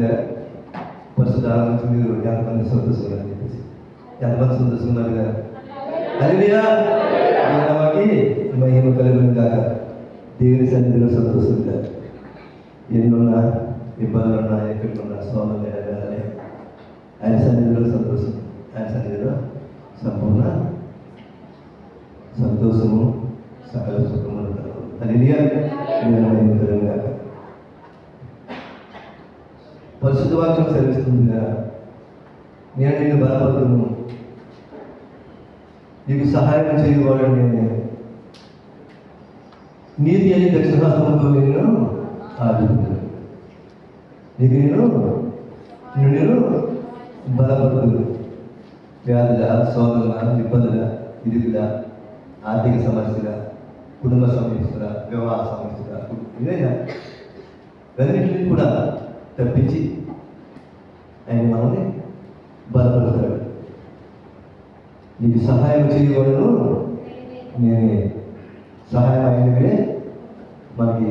కదా పరిశుద్ధ ఆలోచన మీరు ఎంతమంది సంతోషంగా అని చెప్పేసి ఎంతమంది సంతోషంగా ఉన్నారు కదా. హల్లెలూయా. దేవునికి మహిమ కలుగును గాక. దేవుని సన్నిధిలో సంతోషంగా ఎన్నున్నా ఇబ్బందులున్నా ఎక్కడికున్నా స్వామి ఆయన సన్నిధిలో సంతోషం, ఆయన సన్నిధిలో సంపూర్ణ సంతోషము సకల సుఖము. హల్లెలూయా. దేవుని మహిమ కలుగును గాక. పరిశుద్ధ వాక్యం సెలవిస్తుంది కదా, నేను నిన్ను బలపడుతును, నీకు సహాయం చేయవాడు నేనే, నీతి అని దక్షిణహస్తంతో నేను ఆదుకుంటాను, నీకు నేను బలపడుతును. వ్యాధుల, శోధన, ఇబ్బందుల, ఇరుగుల, ఆర్థిక సమస్యల, కుటుంబ సమస్యల, వివాహ సమస్యల, ఇవైనా అన్నింటినీ కూడా తప్పించి ఆయన మనల్ని బలపరుస్తాడు. నీకు సహాయం చేయవాడును నేనే, సహాయం అయినవే మనకి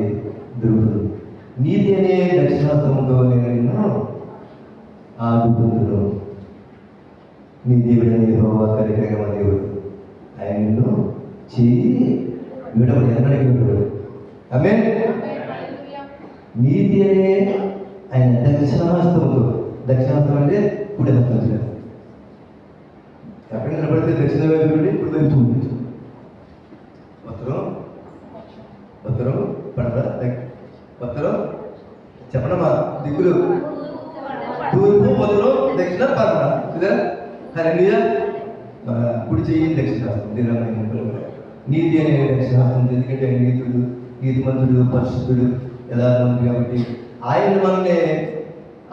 దొరుకుతుంది. నీతి అనే దక్షిణాస్తంతో నేను నిన్ను ఆదుకుంటున్నాను. నీ దేవుడని యెహోవా కనికరగల దేవుడు, ఆయన నిన్ను చెయ్యి విడవడు, ఎన్నడికి విడవడు. ఆమేన్. నీతి అనే ఆయన దక్షిణాస్తంతో, దక్షిణాస్తం అంటే కుడి హస్తం, ఎక్కడ నిలబడితే దక్షిణ వైపు నుండి కుడి వైపు చూపించు. ఉత్తరం పడరా, ఉత్తరం చెప్పడమా, దిక్కులు తూర్పు, ఉత్తరం, దక్షిణ, పడమరా. ఇదా హల్లెలూయా. కుడి చెయ్యి దక్షిణాస్తం. నీతి అనే దక్షిణాస్తం, ఎందుకంటే నీతుడు, నీతిమంతుడు, పరిశుద్ధుడు, యథార్థవంతుడు కాబట్టి ఆయన మనల్ని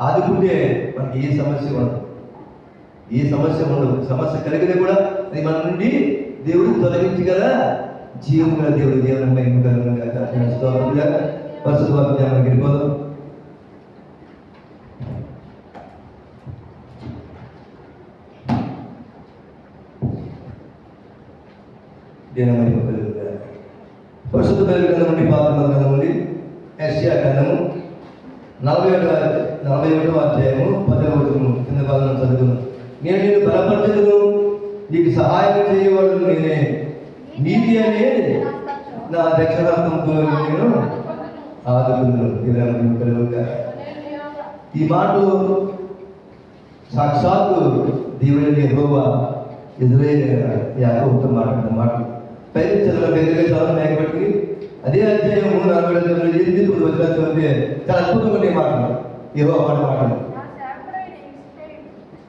ఆదుకుంటే మనకి ఏ సమస్య ఉండదు, ఏ సమస్య ఉండదు. సమస్య కలిగితే కూడా అది మన నుండి దేవుడు తొలగించగల జీవం గల దేవుడు. దేవుని మహిమ కలుగును గాక. పరిశుద్ధ వాక్యానికి వెళ్ళిపోదాం. దేవుని మహిమ కలుగును గాక. పరిశుద్ధ బైబిల్ గ్రంథం నుండి పాత గ్రంథం నుండి యెషయా గ్రంథము 41వ అధ్యాయము 10వ వచనము కింద భాగం చదువును. నేను నిన్ను బలపరచుదును, నీకు సహాయం చేయవాడు నేనే, నీతి అనే నా దక్షిణాస్తంతో నేను ఆదుకుంటున్నాను. ఈ మాటలు సాక్షాత్తు దేవుడైన యెహోవా ఇశ్రాయేలు యాకోబుతో మాట్లాడిన మాటలు. పైకి చదువు పెద్దగా చదువు మేకబట్టి అదే అధ్యాయం 3:48 వచ్చినట్టు చాలా అద్భుతంగా ఉండే మాటలు. యెహోవా మాటలు,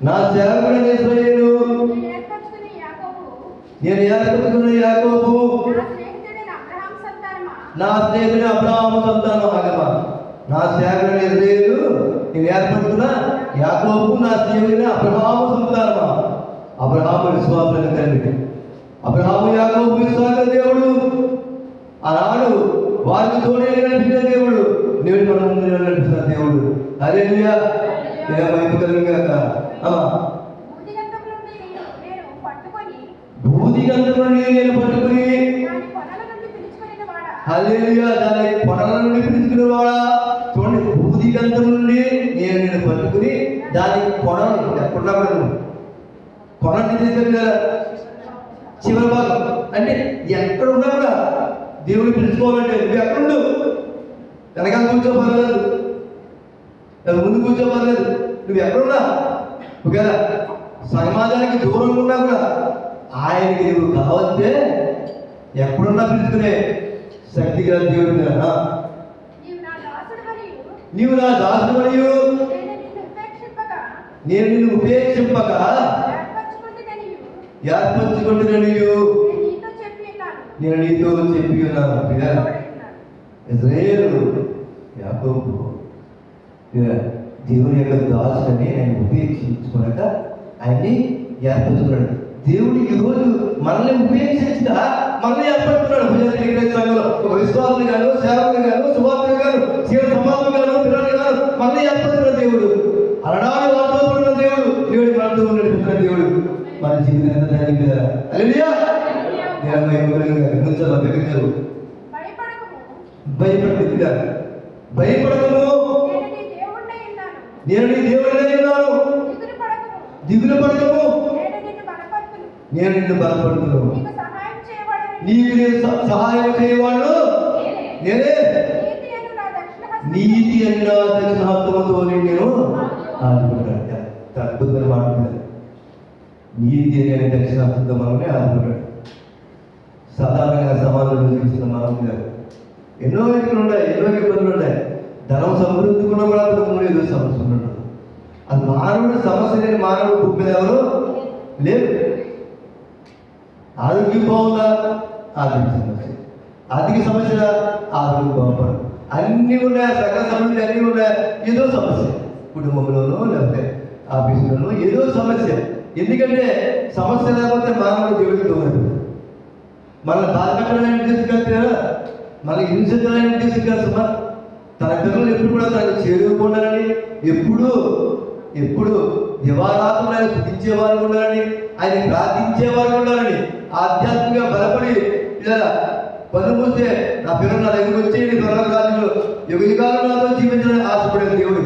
నా సేవకుడైన ఇశ్రాయేలు, నేను ఏర్పరచుకున్న యాకోబు, నా స్నేహితుడైన అబ్రహాము సంతానం. ఆగమా, నా సేవకుడైన ఇశ్రాయేలు, నేను ఏర్పరచుకున్న యాకోబు, నా స్నేహితుడైన అబ్రహాము సంతానమా. అబ్రహాము విశ్వాసుల తండ్రి. అబ్రహాము యాకోబు విశ్వాస దేవుడు. ఆనాడు వారికి తోడే నడిపించిన దేవుడు, నేడు మన ముందు నడిపిస్తున్న దేవుడు. హల్లెలూయా. దేవుని మహిమ కలుగును గాక. భూదిగంధం నుండి నేను పట్టుకుని, హల్లెలూయా, దాని పొడల నుండి పిలుచుకునేవాడా. చూడండి, భూదిగంధం నుండి నేను పట్టుకుని దాని పొడలు ఎక్కడున్నా కూడా కొనని తీసుకెళ్ళి కదా చివరి భాగం అంటే ఎక్కడ ఉన్నా కూడా దేవుడిని పిలుచుకోవాలంటే నువ్వు ఎక్కడుండు, వెనకాల కూర్చోపర్లేదు, ముందు కూర్చోపర్లేదు, నువ్వు ఎక్కడున్నా ఒకవేళ సమాజానికి దూరంగా ఉన్నా కూడా ఆయనకి నువ్వు కావస్తే ఎక్కడున్నా పిలుచుకునే శక్తి గల దేవుడు. నీవు నా దాసుడు మరియు నేను నిన్ను ఉపేక్షింపక ఏర్పరచుకుంటున్నాను, నేను నీతో చెప్పి ఉన్నాను. ఇశ్రాయేలు యాకోబు దేవుని యొక్క దాసుడని ఆయన ఉపేక్షించుకున్నాక ఆయన్ని ఏర్పరచుకున్నాడు. దేవుడు ఈరోజు మనల్ని ఉపేక్షించక మనల్ని ఏర్పడుతున్నాడు. ఒక విశ్వాసులు గాను, సేవకులు గాను, సువార్తలు గాను, శివ సమాజం గాను, పిల్లలు గాను మనల్ని ఏర్పడుతున్న దేవుడు. అలనాడు వాళ్ళతో ఉన్న దేవుడు, దేవుడి మనతో నడిపిస్తున్న దేవుడు. మన జీవితం ఎంత ధైర్యం కదా. హల్లెలూయా. భయపడము, నేను నీ దేవుడినై ఉన్నాను, దిగులు పడకము, నేను నిన్ను బలపడుతును, నీకు సహాయం చేయవాడు నేనే, నీతి అని నా దక్షిణ హస్తముతో నేను ఆదుకుంటాను. అద్భుతమైన మాట. నీతి అనే దక్షిణ హస్తంతో మనమే ఆదుకుంటాడు. సాధారణంగా సమాజంలో చూసిన మానవులు ఎన్నో ఇబ్బందులు ఉన్నాయి, ఎన్నో ఇబ్బందులు ఉన్నాయి. ధనం సమృద్ధి కూడా కుటుంబంలో ఏదో సమస్య ఉండదు. అది మానవుడు సమస్య లేని మానవుడు భూమి మీద ఎవరు లేదు. ఆరోగ్యం బాగుందా, ఆర్థిక సమస్య, ఆర్థిక సమస్య, ఆరోగ్యం బాగుపడదు. అన్నీ ఉన్నాయి, సకల సమస్యలు అన్నీ ఉన్నాయి. ఏదో సమస్య కుటుంబంలోనో లేకపోతే ఆఫీసులోనో ఏదో సమస్య. ఎందుకంటే సమస్య లేకపోతే మానవుడు దేవుడికి దూరం. మన బాధపెట్టాలని తీసుకెళ్తారా, మన హింసించాలని తీసుకెళ్తామా? తన పిల్లలు ఎప్పుడు కూడా తనకు చేరుకుండాలని, ఎప్పుడు దివారాత్రులు ఆయన స్థుతించేవారు ఉండాలని, ఆయన ప్రార్థించేవారు ఉండాలని, ఆధ్యాత్మికంగా బలపడి ఇలా పనులు మూస్తే నా పిల్లలు నా దగ్గరికి వచ్చి త్వరగా రాజులు యుగాలు నాతో జీవించాలని ఆశపడే దేవుడు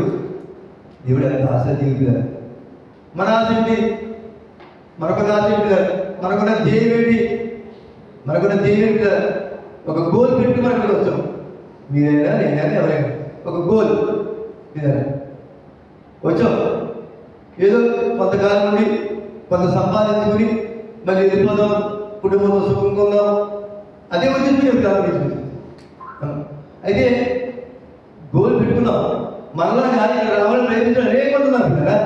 అంత ఆశ జీవితారు. మన ఆశ ఏంటి? మనకున్న ఆశ ఏంటి? మనకున్న ధ్యేయం ఏంటి? ఒక గోల్ పెట్టి మనకు వచ్చాం. మీరైనా నేనైనా ఎవరైనా ఒక గోల్ మీరైనా వచ్చాం. ఏదో కొంతకాలం నుండి కొంత సంపాదించుకుని మళ్ళీ వెళ్ళిపోదాం, కుటుంబంలో సుఖంగా ఉందాం, అదే ఉద్దేశం చెప్తాను. అయితే గోల్ పెట్టుకున్నాం. మనలా కానీ ఇక్కడ రావాలని ప్రయత్నించారు అనేక మంది ఉన్నారు కదా,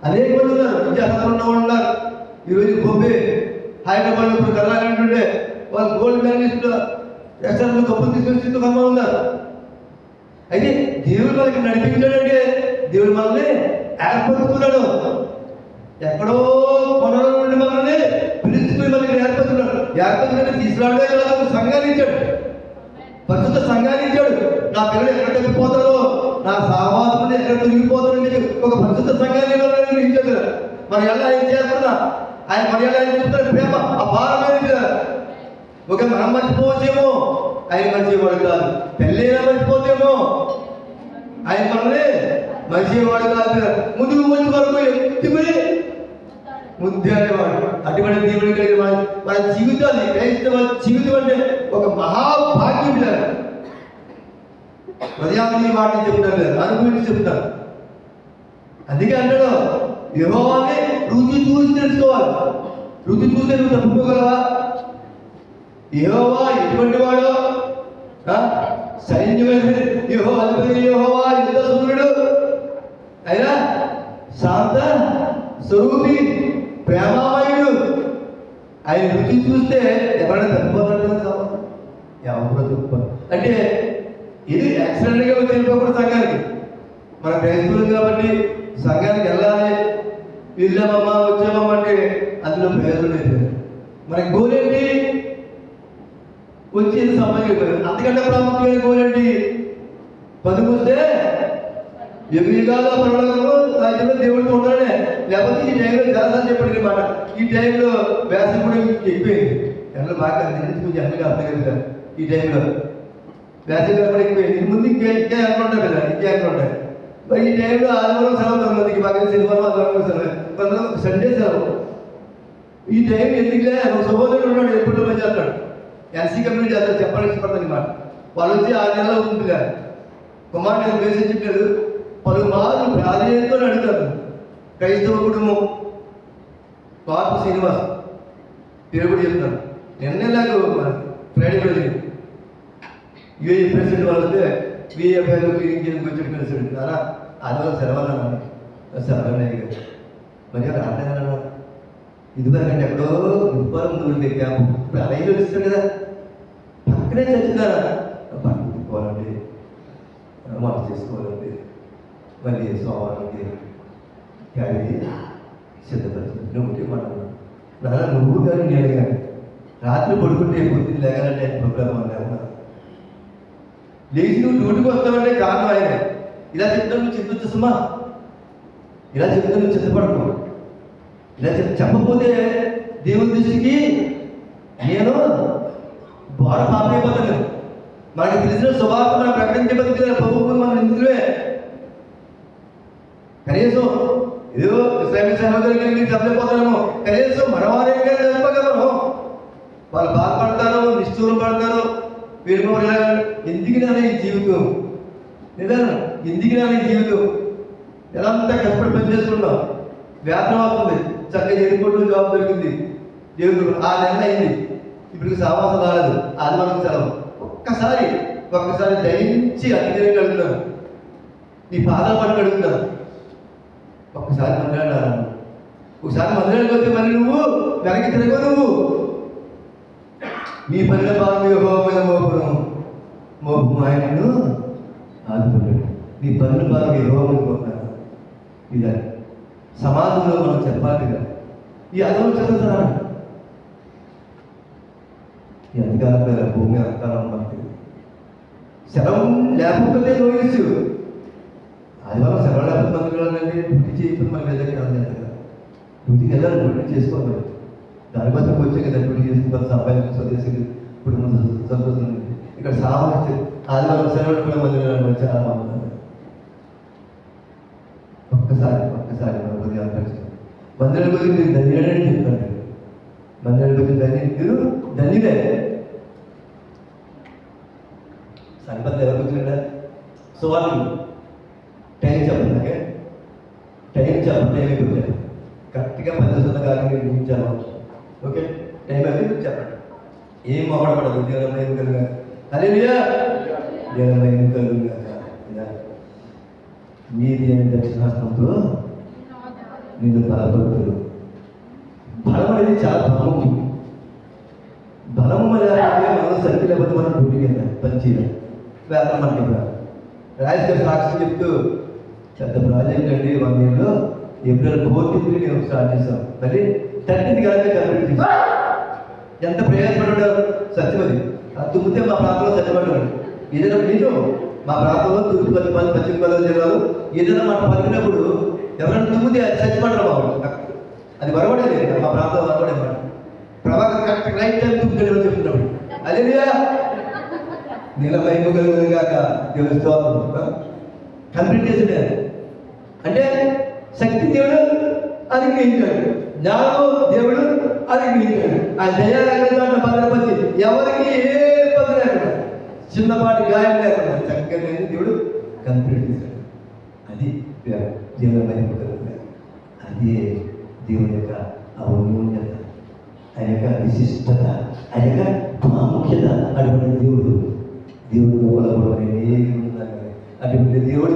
అనేక మంది ఉన్నారు. విద్యాసంలో ఉన్నవాళ్ళు ఉన్నారు. ఈరోజు బొంబే, హైదరాబాద్, ఇప్పుడు కర్ణాటక ఉండే వాళ్ళు గోల్డ్ మెడలిస్ట్ రెస్టారెంట్ కప్పులు తీసుకొచ్చి కమ్మ ఉన్నారు. అయితే దేవుడు మనకి నడిపించాడంటే దేవుడు మనల్ని ఏర్పరుచుకున్నాడు. ఎక్కడో కొనల నుండి మనల్ని పిలుచుకుని మనకి ఏర్పరుచుకుంటే తీసుకురావడే కాదు, సంఘాన్ని ఇచ్చాడు, పరిశుద్ధ సంఘాన్ని ఇచ్చాడు. నా పిల్లలు ఎక్కడ తగ్గిపోతారో, నా సహవాసం ఎక్కడ తొలగిపోతారో ఒక పరిశుద్ధ సంఘాన్ని ఇచ్చాడు. మనం ఎలా ఏం చేస్తున్నా ఆయన మన ఎలా ఏం చెప్తారు? ప్రేమ అపారమైనది. ఒక మనం మర్చిపోవచ్చేమో, ఆయన మర్చిపోవాడు కాదు. పెళ్ళైనా మర్చిపోతేమో ఆయన మనల్ని మర్చిపోవాడు కాదు. ముందుకు వచ్చి వరకు ఎత్తుకుని ముద్దేవాడు. అటువంటి దేవుడి కలిగి మన జీవితాన్ని, క్రైస్తవ జీవితం అంటే ఒక మహాభాగ్యం. ప్రజాపతి వాటిని చెప్తారు, అనుభవించి చెప్తారు. అందుకే అంటాడు, యెహోవాని రుచి చూసి తెలుసుకోవాలి. రుచి చూస్తే నువ్వు తప్పుకోగలవా? యెహోవా ఎటువంటి వాడో, యెహోవా యుద్ధ సూర్యుడు, అయినా శాంత స్వరూపి, ప్రేమామయుడు. ఆయన రుచి చూస్తే ఎవరైనా తప్పిపోతాడు. ఎవరు తప్పిపోతారు అంటే ఇది యాక్సిడెంట్గా తెలియకూడదు. సంఘానికి మన క్రైస్తవులు కాబట్టి సంఘానికి వెళ్ళాలి, వెళ్ళామమ్మా వచ్చామమ్మా అంటే అందులో ప్రయోజనం లేదు. మనకి గోల్ ఏంటి? వచ్చేది సంబంధించారు. అంతకంటే ప్రాముఖ్యమైన గోల్ ఏంటి? పదుకొస్తే యుగాల ప్రణాళికలో రాజ్యంలో దేవుడితో ఉండాలనే. లేకపోతే ఈ టైంలో చాలాసార్లు చెప్పండి మాట, ఈ టైంలో వ్యాసం కూడా ఎక్కువైంది. ఎండలు బాగా కొంచెం ఎండగా అర్థం కదా. ఈ టైంలో వ్యాసం కూడా ఎక్కువైంది. ముందు ఇంకా ఎండలు ఉంటాయి కదా, ఇంకా ఎండలు ఉంటాయి. మరి ఈ టైంలో ఆదివారం సెలవు, కొంతమందికి బాగా శనివారం ఆదివారం సెలవు, కొంతమంది సండే సెలవు. ఈ టైం ఎందుకులే ఒక సహోదరుడు ఉన్నాడు, ఎప్పుడు పని చేస్తాడు, ఎన్సీ కంపెనీ చేస్తాడు, చెప్పాలని ఇష్టపడతాను మాట. వాళ్ళు వచ్చి 6 నెలలు అవుతుంది కదా, కుమారుడు ఉద్దేశించట్లేదు. పలుమార్లు ప్రాధాన్యతతో అడుగుతారు. క్రైస్తవ కుటుంబం పార్పు శ్రీనివాస్ తిరుగుడు చెప్తాను. నిన్నలాగా ఫ్రైడే రోజు యూఏ ప్రెసిడెంట్ వాళ్ళు వస్తే విఏఎఫ్ఐలో క్లీనింగ్ చేయడానికి వచ్చి కలిసి అలా ఆదివారం సెలవున్నాను. సెలవున్నాయి కదా, మరి రాలేదన్నా. ఇదివరకంటే ఎక్కడో ఉప్పారం ముందు క్యాంపు, ఇప్పుడు అలాగే వస్తాడు కదా, పక్కనే చచ్చుతారా, పట్టు తిప్పుకోవాలండి, వంట చేసుకోవాలండి, మళ్ళీ సోమాలండి, క్యారీ సిద్ధపరచండి. ఒకటి మనం నాన్న నువ్వు కానీ నేను కానీ రాత్రి పడుకుంటే పొద్దున్న లేగాలంటే ప్రోగ్రామ్ లేకుండా లేచి నువ్వు డ్యూటీకి వస్తావంటే కారణం ఆయన. ఇలా చెప్తాను నువ్వు చింతొచ్చు సుమా, ఇలా చెప్తాను నువ్వు చింతపడకు. ఇలా చెప్పకపోతే దేవుని దృష్టికి నేను బాడ పాపైపోతాను. మనకి తెలిసిన స్వభావం మనం ప్రకటించే బతికి ప్రభుత్వం మన నిందులే. కనీసం ఏదో ఇస్లామిక్ సహోదరులకి మీరు చెప్పలేకపోతారేమో, కనీసం మనవారేగా చెప్పగలము. వాళ్ళు బాధపడతారు, నిష్ఠూరం పడతారు, వీళ్ళు ఎందుకు నానే ఈ జీవితం, లేదా ఎందుకు నానే ఈ జీవితం, ఎలా అంతా కష్టపడి పని చేసుకున్నాం, వేతనం అవుతుంది, చక్కగా 7 కోట్లు జాబ్ దొరికింది, దేవుడు 6 నెలలు అయింది, ఇప్పుడు సావాసం రాలేదు, ఆదివారం సెలవు. ఒక్కసారి దయించి అతిథిగా అడుగుతాను, నీ పాదాలు పట్టుకు అడుగుతాను, ఒక్కసారి మందిరాడు. ఒకసారి మందిరానికి వస్తే మరి నువ్వు వెనక్కి తిరగ, నువ్వు మీ పనిలో భాగం మీద మోపు ఆయనను ఆదుకుంటాడు. నీ పనుల భాగం యెహోవాను ఇలా సమాజంలో మనం చెప్పాలి కదా. ఈ అదనం చదువుతారా, ఈ అధికారం మీద భూమి అధికారం మనకి సెలవు లేకపోతే నోయిసు. ఆదివారం సెలవు లేకపోతే మందిరాలంటే డ్యూటీ చేయకపోతే మనకి వెళ్ళక కదా, డ్యూటీకి వెళ్ళాలి, డ్యూటీ చేసుకోవాలి. దానికోసం వచ్చే కదా డ్యూటీ చేసుకుని సంపాదించి చదివేసి కుటుంబం సంతోషం. ఇక్కడ సామాన్య ఆదివారం సెలవు కూడా మందిరాలు చాలా బాగుంటుంది. ఒక్కసారి మన హృదయం మందిరాల గురించి మీరు ధన్యుడని చెప్తాను. మందిరాల గురించి మీరు ధన్యుడే. సంపత్తి ఎవరు కూర్చుంటా సో వాళ్ళు టైం చెప్పండి, టైం కూర్చోండి, కరెక్ట్గా 10 కాలంగా ముగించాను. ఓకే, టైం అయితే చెప్పండి, ఏం మాట్లాడకూడదు. దేవుని కలుగా హల్లెలూయా, దేవుని కలుగా. నీది అనే దక్షిణాస్తంతో నిన్ను బలపడుతుంది. బలం అనేది చాలా ప్రాముఖ్యం. బలము లేకపోతే మనం సరికి లేకపోతే మనం డ్యూటీకి వెళ్ళాలి, పనిచేయాలి, వేతనం మనకి ఇవ్వాలి. రాజు గారు సాక్షి చెప్తూ పెద్ద ప్రాజెక్ట్ అండి, 1 yearలో April 14th నేను స్టార్ట్ చేశాం, మళ్ళీ 13th కంప్లీట్ చేశాం. ఎంత ప్రయాసపడ్డాడు సత్యవతి, తుమ్మితే మా ప్రాంతంలో సత్యపడ్డాడు. ఏదైనా నిజం, మా ప్రాంతంలో తూర్పు పశ్చిమ గోదావరి జిల్లాలో ఏదైనా మనం పలికినప్పుడు ఎవరైనా తుమ్మితే అది సత్యపడ్డారు బాబు, అది వరవడేది మా ప్రాంతంలో వరవడేమాట. ప్రభాకర్ కరెక్ట్ రైట్ టైం తుమ్ముతాడు చెప్తున్నాడు. హల్లెలూయా, నీల మహిమ కలుగుగాక. దేవుని స్తోత్రం. కంప్లీట్ చేసాడు అంటే శక్తి దేవుడు అనుగ్రహించాడు, జ్ఞానము దేవుడు అనుగ్రహించాడు. ఆ దయాలంగా భద్రపరిచి ఎవరికి ఏ ఇబ్బంది లేకుండా, చిన్నపాటి గాయం లేకుండా చక్కగా దేవుడు కంప్లీట్ చేశాడు. అది దేవుని మహిమ కలుగుగాక. అదే దేవుని యొక్క ఔన్నత్యత, ఆయన యొక్క విశిష్టత, ఆయన యొక్క ప్రాముఖ్యత. అటువంటి దేవుడు అటువంటి దేవుడి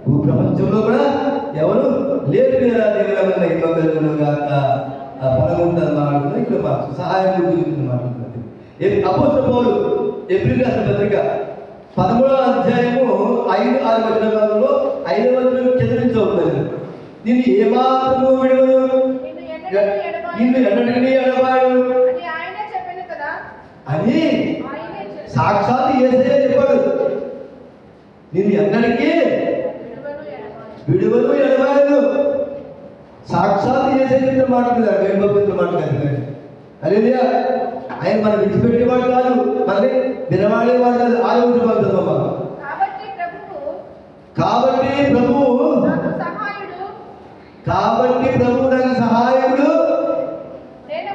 భూ ప్రపంచంలో కూడా ఎవరు లేరు. దేవుడుగాక బలం ఉంటుంది మాట్లాడుతున్నా. ఇక్కడ మాకు సహాయం గురించి మాట్లాడుతుంది. అపోస్తలుడైన పౌలు ఎబ్రీ రాసిన పత్రిక 13వ అధ్యాయము 5-6 వచనాలలో 5వ వచనం చదివించవుతుంది. నిన్ను ఏమాత్రము విడవను, నిన్ను ఎన్నటికీ ఎడబాయను అని సాక్షాత్ యేసయ్య చెప్పాడు. నిన్ను ఎన్నటికీ విడువను ఎడబాయను. సాక్షాత్ యేసయ్య చెప్పిన మాట కదా, మేము పంపించిన మాట కదా. హల్లెలూయా. ఆయన మనం విడిచిపెట్టేవాడు కాదు, మనల్ని వినవాడేవాడు కాదు. ఆలోచించబడుతుందమ్మా. కాబట్టి ప్రభువు నాకు సహాయకుడు, నేను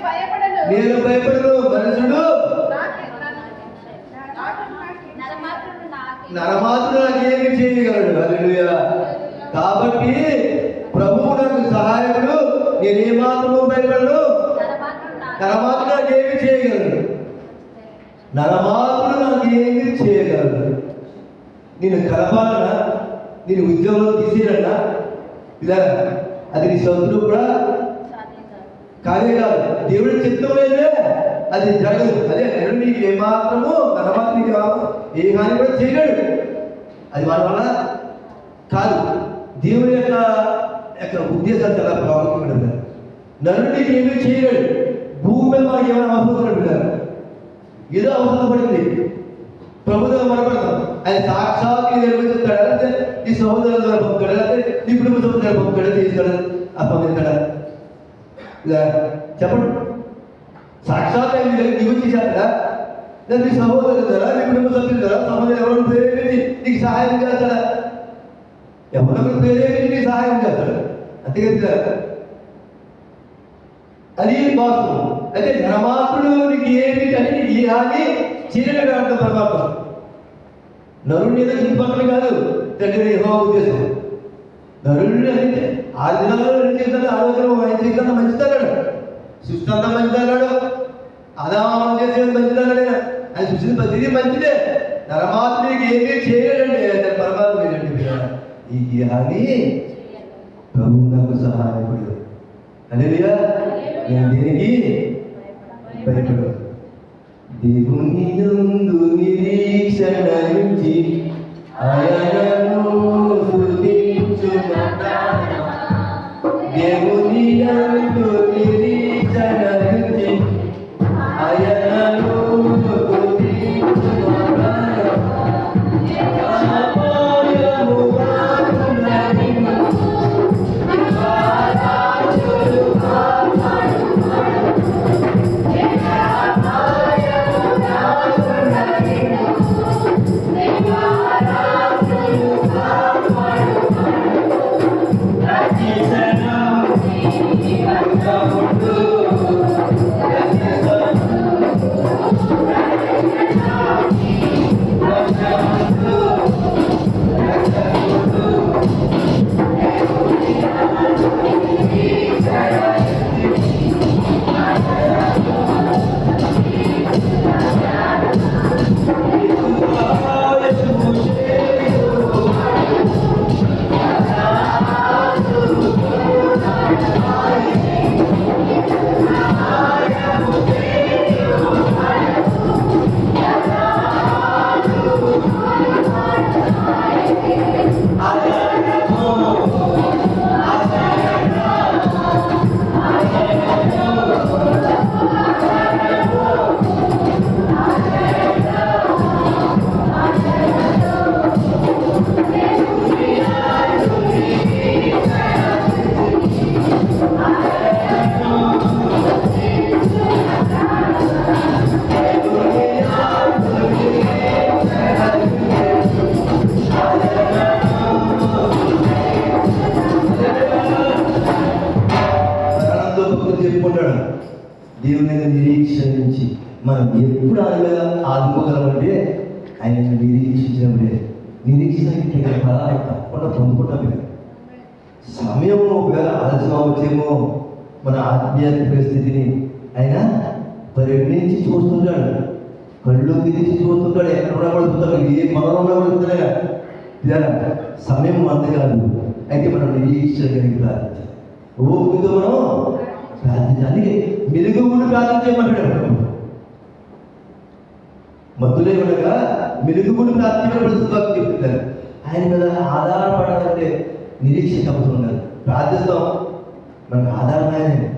భయపడను. మనుషుడు నరమాత్రుడు నాకేమి చేయగలడు. హల్లెలూయా. కాబట్టి ప్రభువు నాకు సహాయకుడు, నేను ఏమాత్రము భయపడను. నరమాత్రుడు నాకేమి చేయగలడు, నరమాత్రుడు నాకేమి చేయగలడు. నేను కలపాలన్నా, నేను ఉద్యోగంలో తీసేయాలన్నా, ఇలా అది నీ శత్రువు కూడా కాదే కాదు. దేవుడు చిత్తం లేదే అది జరగదు. అదే నీకు ఏమాత్రము నరమాత్రం ఏ హాని కూడా చేయలేడు. అది వాళ్ళ వల్ల కాదు. దేవుని యొక్క ఉద్దేశాలు చాలా ప్రాముఖ్యమైనది. నరుడు నీకు ఏమీ చేయలేడు. భూమి మీద మనకి ఏమైనా అవసరం పెట్టారు, ఏదో అవసరం పడింది, ప్రభుత్వం మనపడతాం. ఆయన సాక్షాత్ నిర్వహిస్తాడా, అంటే నీ సహోదరుల ద్వారా పంపుతాడా, అంటే నీ కుటుంబ సభ్యుల ద్వారా పంపుతాడా, చేస్తాడా, అప్పగిస్తాడా? ఇలా చెప్పండి. సాక్షాత్ నీవు చేశాడా, లేదా నీ సహోదరుల ద్వారా, నీ కుటుంబ సభ్యుల ద్వారా, సమాజం ఎవరు ప్రేరేపించి నీకు సహాయం చేస్తాడా? ఎవరు ప్రేరేపించి నీకు సహాయం చేస్తాడు. అంతేగా అది వాస్తవం. అయితే ధనమాత్రుడు నీకు ఏమి అంటే నీకు ఈ హాని చేయలేడు అంటాం పరమాత్మ. నరుడిని ఏదో చుట్టుపక్కల కాదు తండ్రి యెహోవా ఉద్దేశం. నరుడిని అంటే 6 దినాల్లో 2 చేస్తాడు, 6వ దినం 5 చేస్తాడు, మంచిదన్నాడు. సృష్టి అంతా మంచిదన్నాడు, ఆదాము చేసేది మంచిదన్నాడు. ఆయన సృష్టి ప్రతిదీ మంచిదే. ధనమాత్రుడికి ఏమీ చేయలేడండి పరమాత్మ. ఏంటంటే ఈ హాని ప్రభు నాకు సహాయపడు. హల్లెలూయా. నేను దేనికి భయపడు. దేవుని యందు నిరీక్షణ ఉంచి ఆయనను స్తుతించుమ ప్రాణమా. దేవుని యందు నిరీక్షణ ఉంచి ఆయనను స్తుతించుమ ప్రాణమా. అపాయము రాకుండా నిన్ను చెప్పుకుంటాడు. దేవుని నిరీక్షించి మనం ఎప్పుడు ఆయన ఆదుకోగలమంటే ఆయన నిరీక్షించినప్పుడే. నిరీక్షించడానికి ఫలాన్ని తప్పకుండా పొందుకుంటాం. మీరు సమయం ఒకవేళ ఆలస్యం వచ్చేమో మన ఆత్మీయత పరిస్థితిని ఆయన పరిగణించి చూస్తుంటాడు. కళ్ళు తిరిగి చూస్తుంటాడు. ఎక్కడ పడుతుంటాడు, ఏ మనలో పడుతున్నాయా. సమయం అంత కాదు. అయితే మనం నిరీక్షించగలిగి ప్రార్థించాలి. ఓపికతో మనం ప్రార్థించాలి. మెలుగుబడి ప్రార్థించమంటాడు. మత్తులే ఉండగా మెలుగుబడి ప్రార్థించబడుతుందని చెప్తున్నారు. ఆయన మీద ఆధారపడాలంటే నిరీక్షణ అవసరం ఉండాలి. ప్రార్థిస్తాం, మనకు ఆధారణ ఆయనే.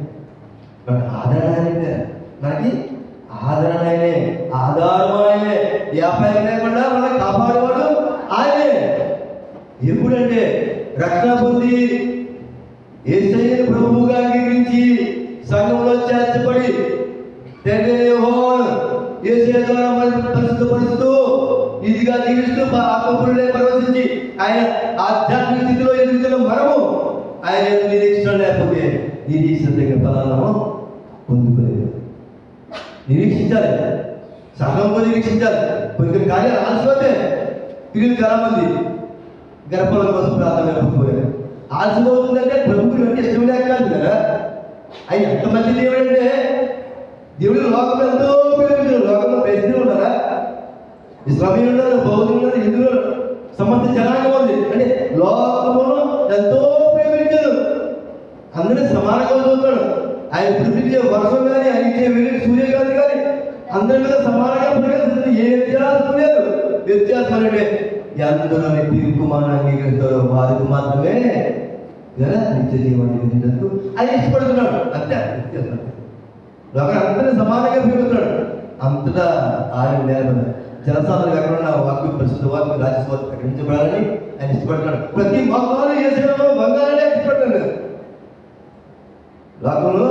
మనకు ఆధారణ ఆయనే. మనకి ఆధారణ ఆయనే, ఆధారం ఆయనే. వ్యాపారం లేకుండా మనకు కాపాడేవాడు ఆయనే. ఎప్పుడంటే రక్షణ పొంది యేసయ్యను ప్రభువుగా అంగీకరించి సంఘంలో చేర్చబడి తండ్రి యెహోవాను యేసయ్య ద్వారా పరిశుద్ధపరుస్తూ ఇదిగా జీవిస్తూ ఆత్మపురులే పరవశించి ఆయన ఆధ్యాత్మిక స్థితిలో ఎదుగుతున్న మనము ఆయన నిరీక్షణ లేకపోతే నిరీక్షణ దగ్గర ఫలాలను పొందుకోలేదు. నిరీక్షించాలి, సంఘంలో నిరీక్షించాలి. కొన్ని కార్యాలు ఆలస్యమైతే తిరిగి చాలా మంది గర్భాల కోసం ప్రార్థన లేకపోయారు. ఆలస్యం అవుతుందంటే ప్రభువుని అంటే ఇష్టం లేక కాదు కదా. ఆయన ఎంత మంచి దేవుడు అంటే దేవుడు లోకంలో ఎంతో ఉపయోగించారు. లోకంలో ప్రజలు ఉన్నారా, ఇస్లామీలు ఉన్నారు, బౌద్ధులు ఉన్నారు, హిందువులు సమర్థ జనాంగం ఉంది. అంటే లోకంలో ఎంతో ఉపయోగించారు. అందరినీ సమానంగా చూస్తున్నాడు. ఆయన పిలిపించే వర్షం కానీ, ఆయన ఇచ్చే వెలుగు సూర్యకాంతి కానీ అందరి మీద సమానంగా ప్రకాశిస్తుంది. ఏ వ్యత్యాసం లేదు. వ్యత్యాసం అంటే ఎందరని తీర్పు మనం అంగీకరిస్తారో వారికి మాత్రమే నిత్య జీవాన్ని ఆయన ఇష్టపడుతున్నాడు. అంతే వ్యత్యాసం. లోకం అందరినీ సమానంగా పెరుగుతున్నాడు. అంతటా ఆయన లేకుండా జనసాధారణ కాకుండా వాక్యం ప్రసిద్ధ వాక్యం రాజస్వామి ప్రకటించబడాలని ఆయన ఇష్టపడుతున్నాడు. ప్రతి మోకాలు ఏ సేవలో బంగారాన్ని ఇష్టపడ్డాడు. లోకంలో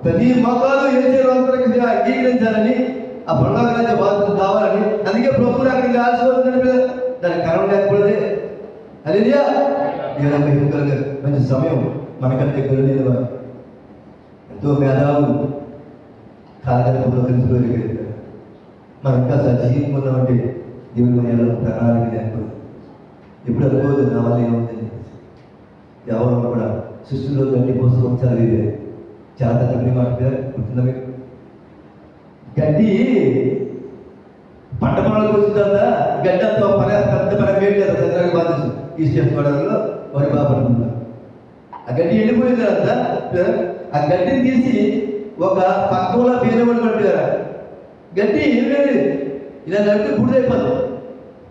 ప్రతి మోకాలు ఏ సేవలందరికీ అంగీకరించాలని, ఆ పరలోకరాజ్య బాధ్యత కావాలని, అందుకే ప్రభువుని అక్కడికి ఆశీర్వదించడం దానికి కారణం లేకపోతే హల్లెలూయా. దేవుని ఎన్నికలుగా మంచి సమయం మనకంటే గెలలేదు వారు ఎంతో మేధావులు కాలగర్భంలో కలిసిపోయి మనం ఇంకా సజీవంగా ఉన్నామంటే దేవుడి మధ్యలో ప్రణాళిక లేకపోతే ఎప్పుడు అనుకోవద్దు నా వల్ల ఏమవుతుంది. ఎవరు కూడా సృష్టిలో గడ్డి కోసం చదివే చాలా తగ్గి మాట గుర్తుందా మీకు? గడ్డి పంట పొలాలకు వచ్చిన తర్వాత గడ్డి అంతా పెద్ద పని వేడి కదా చంద్రానికి బాధించు ఈ స్టేట్ గొడవలో వరి బాగుపడుతున్నారు. ఆ గడ్డి ఎండిపోయిన తర్వాత ఆ గడ్డిని తీసి ఒక పక్కలో పేరుబడి పట్టుకురా. గడ్డి ఏం లేదు, ఇలా నడితే బుడిదైపోతుంది.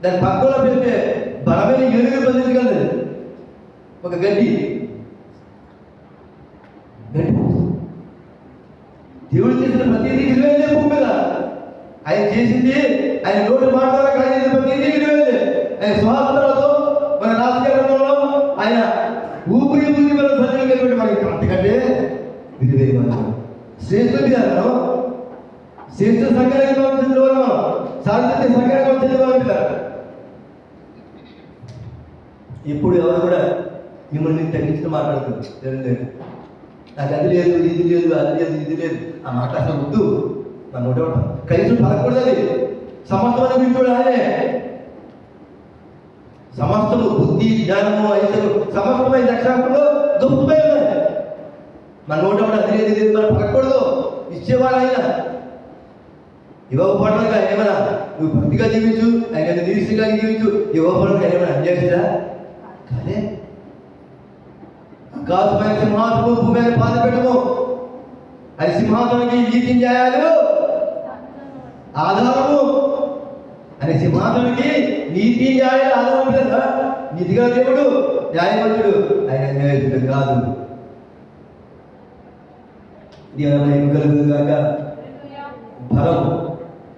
దాని పక్కలో పెడితే బలమైన ఎలుగు బంధించగలదు. ఒక గడ్డి దేవుడు చేసిన ప్రతిదీ విలువైందే భూమి మీద. ఆయన చేసింది, ఆయన నోటి మాట ద్వారా చేసిన ప్రతిదీ విలువైందే. ఆయన స్వాతంత్రంతో మన రాజకీయంలో ఆయన ఊపిరి మన సజీవంగా మనకి అంతకంటే విలువైన శ్రేష్ఠ విధానం శ్రేష్ఠ సంఘానికి చెందిన వారు మనం సాంస్కృతిక సంఘానికి చెందిన వారు పిల్లలు. ఇప్పుడు ఎవరు కూడా మిమ్మల్ని తగ్గించిన మాట్లాడుతుంది. నాకు అది లేదు, ఇది లేదు, అది లేదు, ఇది లేదు ఆ మాట అసలు వద్దు. నన్ను ఒకటి కనీసం పలకూడదు. అది సమస్తమైన వీడు ఆయనే. సమస్తము బుద్ధి జ్ఞానము ఐదు సమస్తమైన దక్షాంతంలో గొప్పమై ఉన్నాయి. మన నోట కూడా అది లేదు, ఇది మనం పలకూడదు. ఇచ్చేవాడు ఆయన. ఇవ్వకపోవడానికి ఆయన ఏమైనా నువ్వు భక్తిగా జీవించు, ఆయన నిరీక్షగా జీవించు. ఇవ్వకపోవడానికి ఆయన ఏమైనా అన్యాయిస్తా కాదే. ఆకాశమైన సింహాసనము భూమి మీద పాద పెట్టము. అది సింహాసనానికి నీతి న్యాయాలు ఆధారము. అని సింహాసనానికి నీతి న్యాయాలు ఆధారం కదా. నీతిగా దేవుడు న్యాయవంతుడు, ఆయన న్యాయవంతుడు కాదు. కలుగుగాక బలం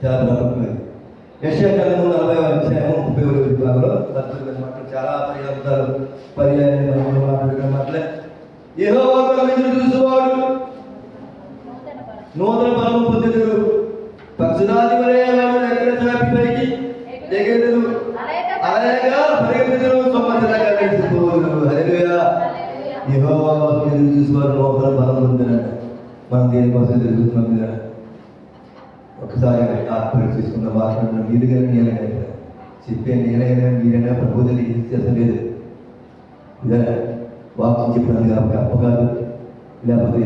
చాలా బలమైనది. యెషయా గ్రంథము 40వ అధ్యాయము 31వ విభాగంలో మాటలు చాలా పర్యాయాలు మాట్లాడుకున్న మాటలే. యెహోవా కొరకు ఎదురు చూసేవాడు నూతన బలము పొందెదరు. పక్షురాది వలె వాడు రెక్కల చాపి పైకి ఎగెదరు. అలాగా పరిగెత్తుదురు, సంవత్సరంగా నడిచిపోదురు. హల్లెలూయా. యెహోవా కొరకు ఎదురు చూసేవాడు నూతన బలం పొందెదరు. మనం దేనికోసం ఎదురు చూస్తున్నాం కదా. ఒకసారి ఆత్మహత్య చేసుకున్న మాట్లాడిన మీరు కానీ నేనైనా చెప్పే నేనైనా మీరైనా ప్రభుత్వం ఏం చేస్తలేదు. ఇదే వాక్యం చెప్పినది కాబట్టి అప్ప కాదు, లేకపోతే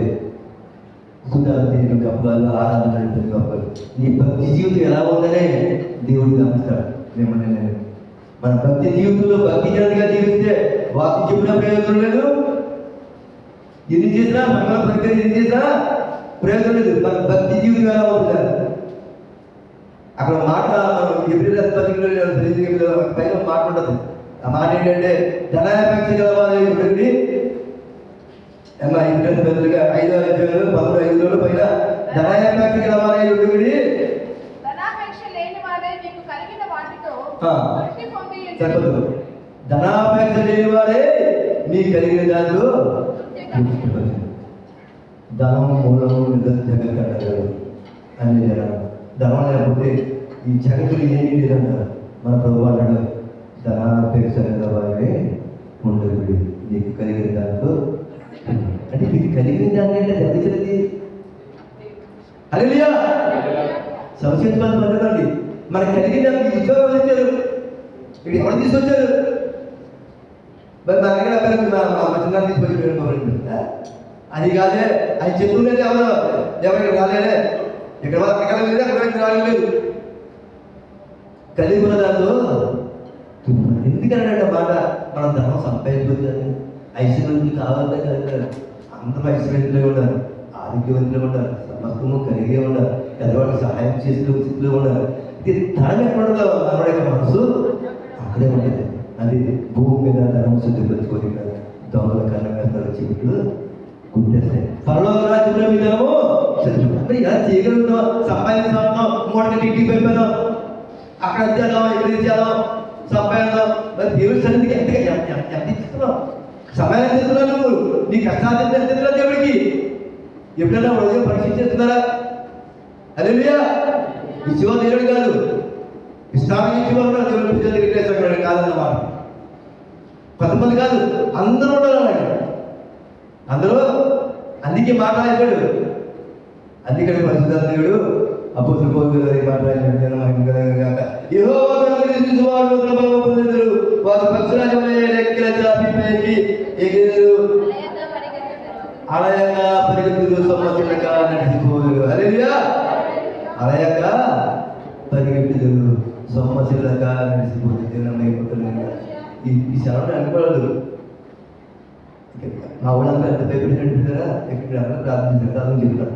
సుధారణ చేయడం గొప్ప కాదు, ఆరాధన నడిపేది గొప్ప కాదు. నీ భక్తి జీవితం ఎలా ఉందనే దేవుడు గమనిస్తాడు మిమ్మల్ని. నేను మన భక్తి జీవితంలో భక్తి జనగా జీవిస్తే వాక్యం చెప్పిన ప్రయోజనం లేదు. ఎన్ని చేసినా మన ప్రక్రియ ఎన్ని చేసినా ప్రయోజనం లేదు. మన భక్తి జీవితం ఎలా ఉంటుంది అక్కడ మాట పైన మాట ఉండదు. ఆ మాట ఏంటంటే ధనాపేక్ష గలవారి ఉంటుంది. పెద్దగా 5వ అధ్యాయంలో 11:5 పైన ధనాపేక్ష గలవారి ఉంటుంది. చెప్పదు. ధనాపేక్ష లేని వారే మీ కలిగిన దాంట్లో ధనం మూలము జగత్తాడు అని ధనం లేకపోతే ఈ జగత్తులు ఏమీ లేదన్నారు. మన ప్రభు అన్నాడు ధనాపేక్ష వారే ఉండదు. నీకు కలిగిన దాంట్లో అంటే మీకు కలిగిన దాన్ని అంటే దరిద్రది. హల్లెలూయా. సంక్షేమాలు పొందదండి. మనకు కలిగిన దానికి ఉద్యోగం వచ్చారు, ఇక్కడ ఎవరు తీసుకొచ్చారు? మరి మన దగ్గర మా చిన్న తీసుకొచ్చి అది కాదే. అది చెప్పులేదు ఎవరికి రాలేదే. ఇక్కడ అక్కడ లేదు, అక్కడ రాలేదు. కలిగి ఉన్న దాంట్లో ఎందుకన్నాడు మాట మనం ధనం సంపాదించుకోవచ్చు. ఐశ్వర్యం కావాలంటే కలిగారు. అందరూ ఐశ్వర్యంలో ఉండాలి, ఆరోగ్యవంతులు ఉండాలి, సమస్తము కలిగే ఉండాలి, ఎదవాళ్ళకి సహాయం చేసే స్థితిలో ఉండాలి. ఇది ధనం ఎక్కడ ఉండదు, మనవాడి యొక్క మనసు అక్కడే ఉండేది. అది భూమి మీద ధనం శుద్ధిపరచుకోవాలి కదా. దొంగల కన్నా వేస్తారు, చెట్లు గుర్తేస్తాయి. పరలోక రాజ్యంలో మీ ధనము మరి ఎలా చేయగలుగుతాం? సంపాదించాం, మూడకి ఇంటికి అయిపోయినాం, అక్కడ ఇచ్చేద్దాం, ఇక్కడ ఇచ్చేద్దాం, సంపాదిద్దాం. మరి దేవుడి సన్నిధికి ఎంత ఇస్తున్నాం? సమయాన్ని తెస్తున్నావు నువ్వు. నీ కష్టాన్ని తెస్తున్నా దేవుడికి. ఎప్పుడైనా ఉదయం పరీక్షించేస్తున్నారా? హల్లెలూయా. ఇచ్చేవా దేవుడు కాదు, ఇష్టాన్ని ఇచ్చేవాళ్ళు దేవుడు పూజ దగ్గర కాదన్నమాట. కొంతమంది కాదు, అందరూ ఉండాలన్నాడు. అందరూ అందుకే మాట్లాడాడు. అందుకే పరిశుద్ధాత్ముడు అపోస్తలుల పౌలు గారు మాట్లాడినాడు. యెహోవా కనుగొని వారు పక్షురాజు వలె రెక్కల చాపి పైకి ఎగిరెదరు, అలయగా పరిగెత్తులు, సొమ్మసిల్లగా నడిచిపోదురు. హల్లెలూయా. అలయగా పరిగెత్తులు, సొమ్మసిల్లగా నడిచిపోదు. ఈ సెలవుని అనుకోలేదు. మా ఊళ్ళంతా ఎంత భయపెట్టినట్టుగా ఎక్కడ ప్రార్థించారు చెప్తారు.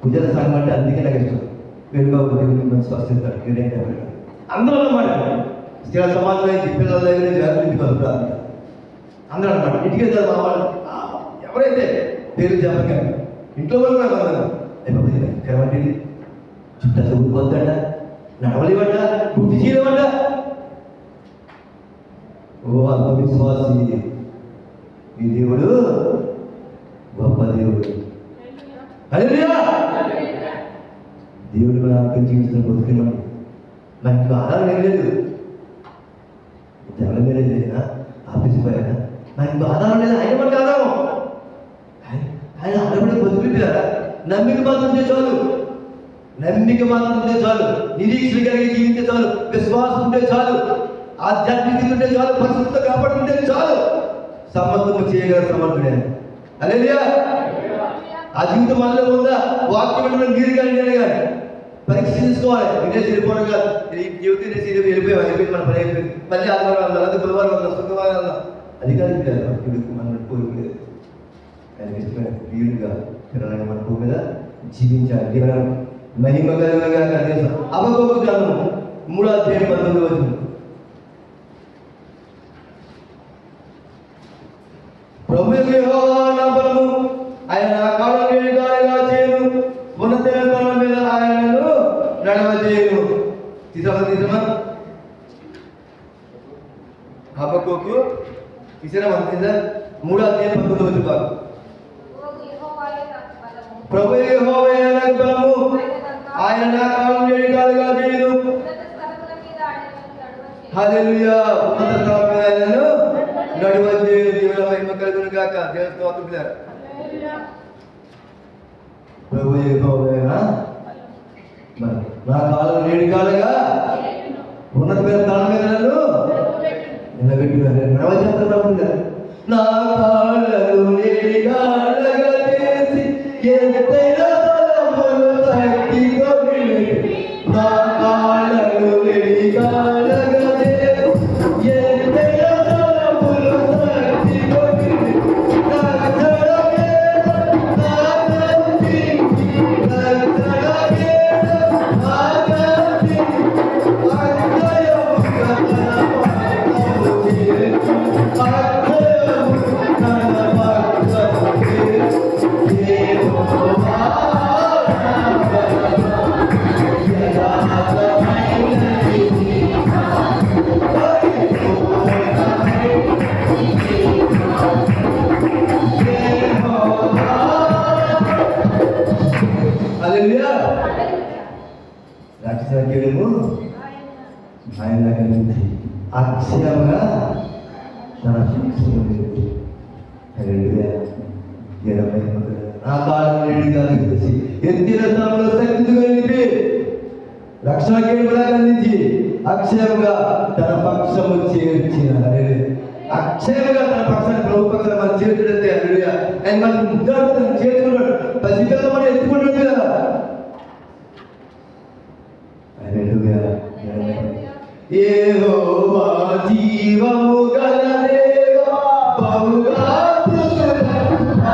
పూజల సంఘం అంటే అందుకే నాకు ఇష్టం. వెలుబాబు దేవుడిని మంచి స్వస్థిస్తాడు. మీరేంటి అందరూ అన్నమాట. స్థిర సమాజంలో పిల్లల దగ్గర జాగ్రత్త ప్రార్థన అందరూ అన్నమాట. ఇంటికి వెళ్తారు మా వాళ్ళు ఎవరైతే పేరు చెప్పకండి. ఇంట్లో వాళ్ళు కూడా అందరూ అయిపోయింది. కరవండి చుట్టూ ఊరుకోద్దంట, నడవలేవంట, పూర్తి చేయలేవంట. ఓ ఆత్మవిశ్వాసి, ఈ దేవుడు గొప్ప దేవుడు. హల్లెలూయా. దేవుడు మన ఆత్మ జీవిస్తున్న బతుకున్నాడు. మనకు ఆధారం ఏం లేదు. జగన్ మీద లేదా ఆఫీస్ పోయినా మనకు ఆధారం లేదు. ఆయన మనకు ఆధారం. ఆయన ఆడబడి బతుకుతారా? నమ్మిక మాత్రం ఉంటే చాలు. నమ్మిక మాత్రం ఉంటే చాలు. నిరీక్షణ కలిగి జీవించే చాలు. విశ్వాసం ఉంటే చాలు. ఆధ్యాత్మిక ఉంటే చాలు. పరిశుద్ధత కాపాడుకుంటే చాలు. సమర్థము చేయగల సమర్థుడే. హల్లెలూయా. ఆ జీవితం మనలో ఉందా? వాక్యం అంటే మీరు కానీ పరీక్ష తీసుకోవాలి. వినేసి వెళ్ళిపోవడం కాదు. జీవితం వెళ్ళిపోయి మన పని అయిపోయింది. మళ్ళీ ఆదివారం అన్నారు, అది బుధవారం అన్నారు, శుక్రవారం అన్నారు. అది కాదు ఇప్పుడు మనం పోయిపోలేదు. ఆయన ఇష్టమైన వీలుగా పిల్లలని మన భూమి మీద జీవించాలి. కేవలం మహిమ కలిగినగా కనీసం అబద్ధపు గ్రంథము 3:19 ప్రభువు యెహోవా నా బలము, ఆయన నా కాళ్ళను నిలకడగా చేయును, ఉన్నతమైన స్థలం మీద ఆయనను నడవజేయును. తీసమా హబక్కూకు తీసినా 3:19 భాగం. ప్రభువు యెహోవా నాకు బలము, ఆయన నా కాళ్ళను నిలకడగా చేయును. హల్లెలూయా. ఉన్నత స్థలం మీద ఆయనను నడవజేయును. దేవుని మహిమ కలుగును గాక. దేవుని స్తోత్రం పిల్లలు. ప్రభు యెహోవా నా కాళ్ళను నిలకడగా ఉన్నతమైన స్థలం మీద నన్ను నిలబెట్టినారు. నడవజేస్తున్నా. నా కాళ్ళను నిలకడగా చేసి ఎత్తైన స్థలములో శక్తితో నిలిపి, నా కాళ్ళను నిలకడగా చేసి ఎత్తైన స్థలములో శక్తితో నిలిపి, నా జడమే నా కంటి రక్షణకే నా కంటి అక్షయము కనపడవు చేసి, అక్షయము కనపడవు చేసి, యెహోవా హల్లెలూయా. రక్షణకేమో ఆయన కలిగించి అక్షయంగా తన శిక్షణ. హల్లెలూయా. నా కాళ్ళను నిలకడగా చేసి ఎత్తిన స్థలంలో శక్తిగా నిలిపి, రక్షణకేముగా అందించి అక్షయముగా తన పక్షము చేర్చిన. అక్షయముగా తన పక్షాన్ని ప్రభు పక్షాన్ని మనం చేర్చుడంటే హల్లెలూయా. ఆయన మనం ముద్దాడుతూ చేర్చుకున్నాడు. పసిపిల్లలు మనం ఎత్తుకుంటాడు కదా. హల్లెలూయా. యెహోవా జీవము గల దేవా, బహుగా స్తుతులపాత్రుడని.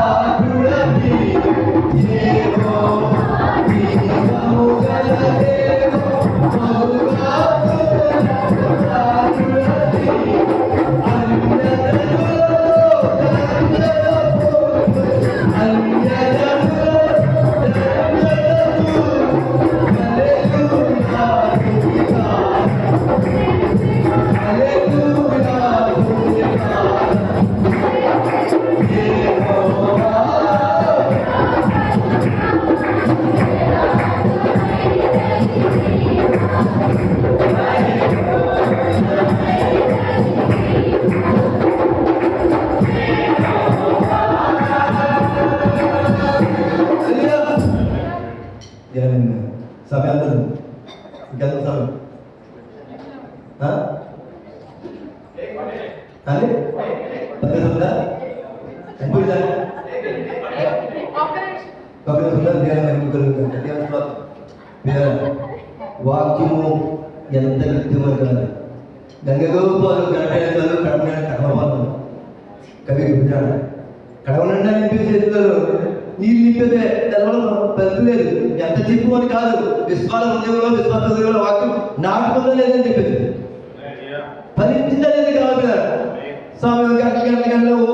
యెహోవా జీవము గల దేవా, బహుగా స్తుతులపాత్రుడని. వాక్యము ఎంత కృత్యమైన గంగగోపాలు గంటలు కడమపాలు కవి గుజాడు కడవనండా నింపేసేస్తారు నీళ్ళు నింపేదే దానివల్ల పెద్ద లేదు ఎంత చెప్పుకొని కాదు విశ్వాస హృదయంలో విశ్వాస హృదయంలో వాక్యం నాటుకుందా లేదని చెప్పేసి ఫలించిందా లేదు కావాలి కదా స్వామి గంటల ఓ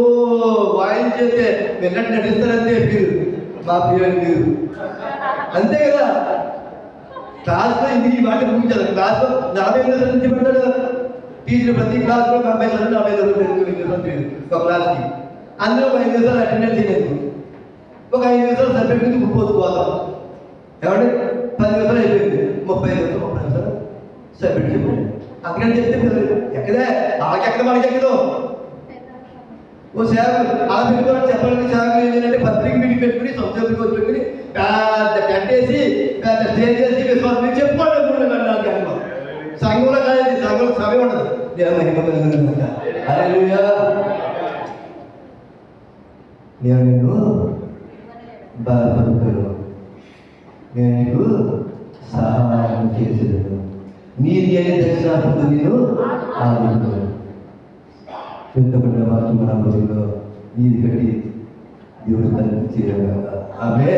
వాయించేస్తే వెళ్ళట్టు నటిస్తారంతే మీరు మా ప్రియులు మీరు అంతే కదా. క్లాస్లో ఇది ఈ మాట ముగించాలి. క్లాస్లో 40 నిమిషాలు నుంచి పెట్టాడు టీచర్. ప్రతి క్లాస్లో 40 నిమిషాలు 40 నిమిషాలు ఒక క్లాస్కి. అందులో 5 నిమిషాలు అటెండెన్స్ చేయలేదు. ఒక 5 నిమిషాలు సబ్జెక్ట్ నుంచి పోతాం ఏమంటే 10 నిమిషాలు అయిపోయింది. 30 నిమిషాలు సబ్జెక్ట్ చెప్పండి అక్కడని చెప్తే ఎక్కడే ఆకెక్కడ మనకి ఎక్కదో ఓ సేవలు అలా పెట్టుకోవాలి చెప్పాలని సేవలు ఏంటంటే పత్రిక మీటింగ్ పెట్టుకుని సంస్థలకు వచ్చి పెట్టుకుని పెద్ద కట్టేసి పెద్ద స్టేజ్ చేసి విశ్వాసం చెప్పుకోండి సంఘంలో కాదు సంఘంలో సభ ఉండదు. నేను నిన్ను బాధపడుతాను, నేను నీకు సహాయం చేసేదాను, నీది అనే దక్షిణార్థంతో నేను ఆదుకుంటాను. పెద్దపడిన వాక్యం మన రోజుల్లో నీది కట్టి దేవుడు తనకి చేయగా ఆమె